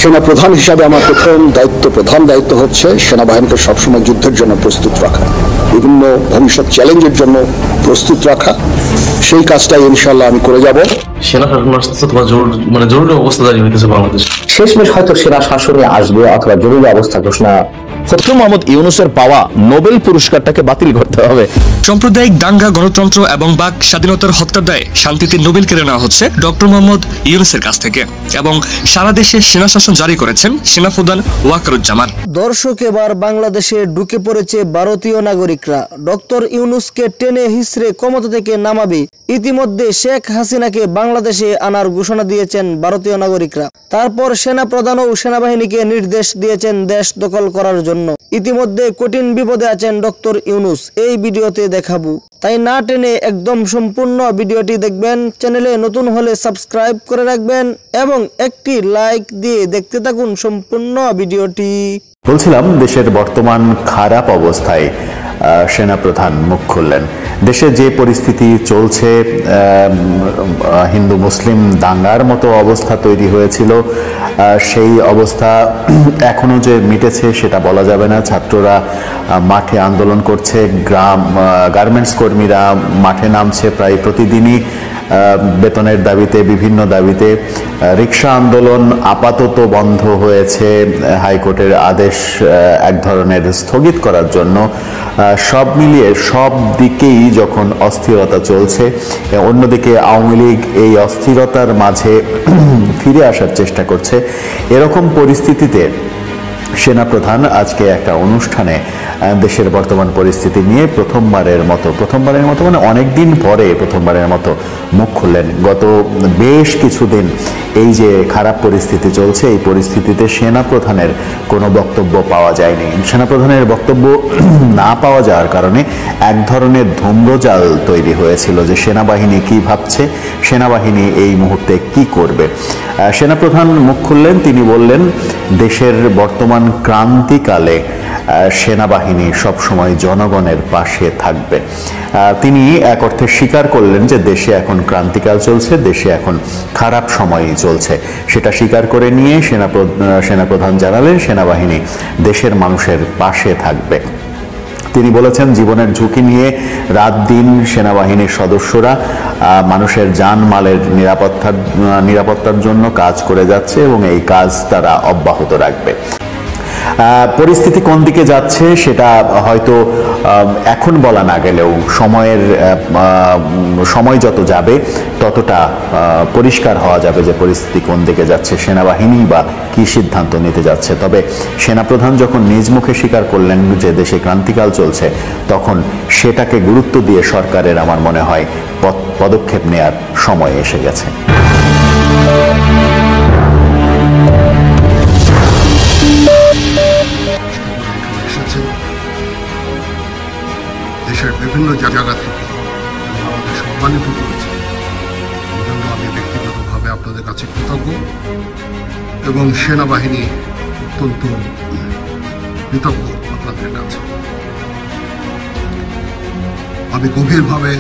সেনা প্রধান হিসাবে আমার প্রধান দায়িত্ব হচ্ছে সেনাবাহিনীকে সবসময় যুদ্ধের জন্য প্রস্তুত রাখা, বিভিন্ন ভবিষ্যৎ চ্যালেঞ্জের জন্য প্রস্তুত রাখা। সেই কাজটাই ইনশাআল্লাহ আমি করে যাব। সেনা শাসন জরুরি অবস্থা দাঁড়িয়ে হইতেছে বাংলাদেশ। শেষমেশ হয়তো সেনা শাসনে আসবে অথবা জরুরি অবস্থা ঘোষণা। ডক্টর মোহাম্মদ ইউনূসের পাওয়া নোবেল পুরস্কারটাকে বাতিল করতে হবে। সাম্প্রদায়িক দাঙ্গা, গণতন্ত্র এবং বাক স্বাধীনতার হত্যার দায়ে শান্তিতে নোবেল কেড়ে নেওয়া হচ্ছে ডক্টর মোহাম্মদ ইউনূসের কাছ থেকে এবং সারা দেশে সেনা শাসন জারি করেছেন সেনাপ্রধান ওয়াকারুজ্জামান। দর্শক, এবার বাংলাদেশে ঢুকে পড়েছে ভারতীয় নাগরিকরা। ডক্টর ইউনূসকে টেনে হিসড়ে ক্ষমতা থেকে নামাবে। ইতিমধ্যে শেখ হাসিনাকে বাংলাদেশে আনার ঘোষণা দিয়েছেন ভারতীয় নাগরিকরা। তারপর সেনা প্রধান ও সেনাবাহিনীকে নির্দেশ দিয়েছেন দেশ দখল করার জন্য। ইতিমধ্যে কঠিন বিপদে আছেন ডক্টর ইউনূস, এই ভিডিওতে দেখাবো। তাই না টেনে একদম সম্পূর্ণ ভিডিওটি দেখবেন। চ্যানেলে নতুন হলে সাবস্ক্রাইব করে রাখবেন এবং একটি লাইক দিয়ে দেখতে থাকুন সম্পূর্ণ ভিডিওটি। বলছিলাম, দেশের বর্তমান খারাপ অবস্থায় সেনাপ্রধান মুখ খুললেন। দেশে যে পরিস্থিতি চলছে, হিন্দু মুসলিম দাঙ্গার মতো অবস্থা তৈরি হয়েছিল, সেই অবস্থা এখনো যে মিটেছে সেটা বলা যাবে না। ছাত্ররা মাঠে আন্দোলন করছে, গার্মেন্টস কর্মীরা মাঠে নামছে প্রায় প্রতিদিনই বেতনের দাবিতে, বিভিন্ন দাবিতে। রিকশা আন্দোলন আপাতত বন্ধ হয়েছে হাইকোর্টের আদেশ এক ধরনের স্থগিত করার জন্য। সব মিলিয়ে সব দিকেই যখন অস্থিরতা চলছে, অন্যদিকে আওয়ামী লীগ এই অস্থিরতার মাঝে ফিরে আসার চেষ্টা করছে। এরকম পরিস্থিতিতে সেনাপ্রধান আজকে একটা অনুষ্ঠানে দেশের বর্তমান পরিস্থিতি নিয়ে প্রথমবারের মতো মানে অনেকদিন পরে প্রথমবারের মতো মুখ খুললেন। গত বেশ কিছুদিন এই যে খারাপ পরিস্থিতি চলছে, এই পরিস্থিতিতে সেনাপ্রধানের কোনো বক্তব্য পাওয়া যায়নি। সেনাপ্রধানের বক্তব্য না পাওয়া যাওয়ার কারণে এক ধরনের ধূম্রজাল তৈরি হয়েছিল যে সেনাবাহিনী কি ভাবছে, সেনাবাহিনী এই মুহূর্তে কি করবে। সেনাপ্রধান মুখ খুললেন, তিনি বললেন দেশের বর্তমান ক্রান্তিকালে সেনাবাহিনী সবসময় জনগণের পাশে থাকবে। তিনি এক অর্থে স্বীকার করলেন যে দেশে এখন ক্রান্তিকাল চলছে, দেশে এখন খারাপ সময়ই চলছে। সেটা স্বীকার করে নিয়ে সেনাপ্রধান জানালেন সেনাবাহিনী দেশের মানুষের পাশে থাকবে। তিনি বলেছেন জীবনের ঝুঁকি নিয়ে রাত দিন সেনাবাহিনীর সদস্যরা মানুষের জানমালের নিরাপত্তার জন্য কাজ করে যাচ্ছে এবং এই কাজ তারা অব্যাহত রাখবে। পরিস্থিতি কোন দিকে যাচ্ছে সেটা হয়তো এখন বলা না গেলেও সময় যত যাবে ততটা পরিষ্কার হওয়া যাবে যে পরিস্থিতি কোন দিকে যাচ্ছে, সেনাবাহিনী বা কি সিদ্ধান্ত নিতে যাচ্ছে। তবে সেনাপ্রধান যখন নিজ মুখে স্বীকার করলেন যে দেশে ক্রান্তিকাল চলছে, তখন সেটাকে গুরুত্ব দিয়ে সরকারের আমার মনে হয় পদক্ষেপ নেয়ার সময় এসে গেছে। দেশের বিভিন্ন জায়গা থেকে আমাদের সম্মানিত করেছে, এই জন্য আমি ব্যক্তিগতভাবে আপনাদের কাছে কৃতজ্ঞ এবং সেনাবাহিনী অত্যন্ত কৃতজ্ঞ আপনাদের কাছে। আমি গভীরভাবে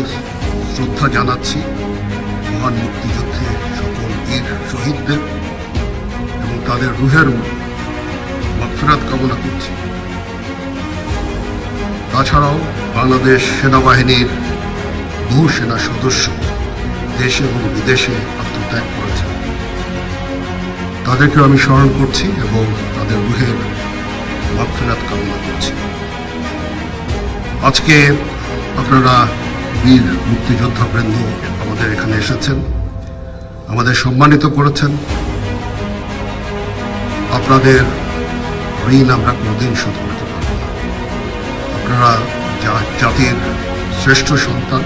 শ্রদ্ধা জানাচ্ছি মহান মুক্তিযুদ্ধে সকল বীর শহীদদের এবং তাদের রুহের মাগফিরাত কামনা করছি। তাছাড়াও বাংলাদেশ সেনাবাহিনীর বহু সেনা সদস্য দেশে এবং বিদেশে আত্মত্যাগ করেছে, তাদেরকে আমি স্মরণ করছি এবং তাদের রুহের মাগফিরাত কামনা করছি। আজকে আপনারা বীর মুক্তিযোদ্ধা বৃন্দ আমাদের এখানে এসেছেন, আমাদের সম্মানিত করেছেন। আপনাদের ঋণ আমরা কোনোদিন শোধ করতে পারব না। আপনারা জাতির শ্রেষ্ঠ সন্তান।